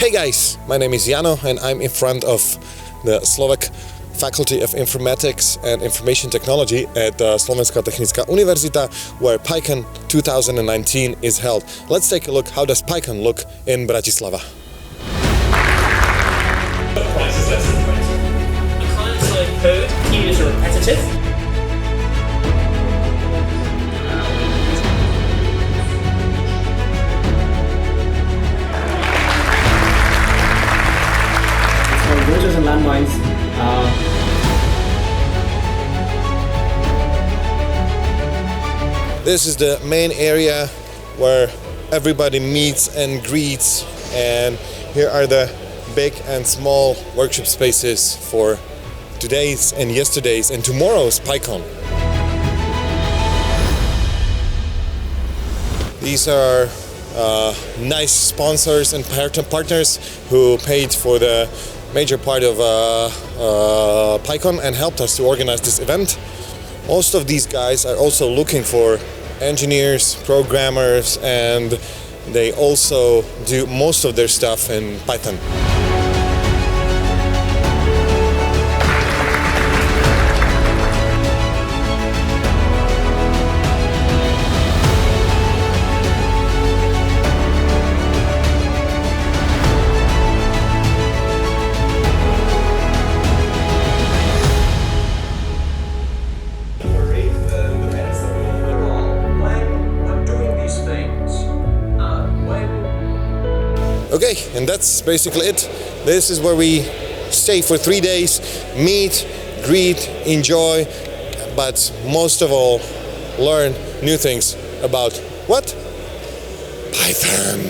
Hey guys, my name is Jano and I'm in front of the Slovak Faculty of Informatics and Information Technology at Slovenská technická univerzita, where PyCon 2019 is held. Let's take a look how does PyCon look in Bratislava. Price is less than 20. The client-side code is repetitive. Bridges and landmines. This is the main area where everybody meets and greets, and here are the big and small workshop spaces for today's and yesterday's and tomorrow's PyCon. These are nice sponsors and partners who paid for the major part of PyCon and helped us to organize this event. Most of these guys are also looking for engineers, programmers, and they also do most of their stuff in Python. Okay, and that's basically it. This is where we stay for 3 days, meet, greet, enjoy, but most of all, learn new things about what? Python.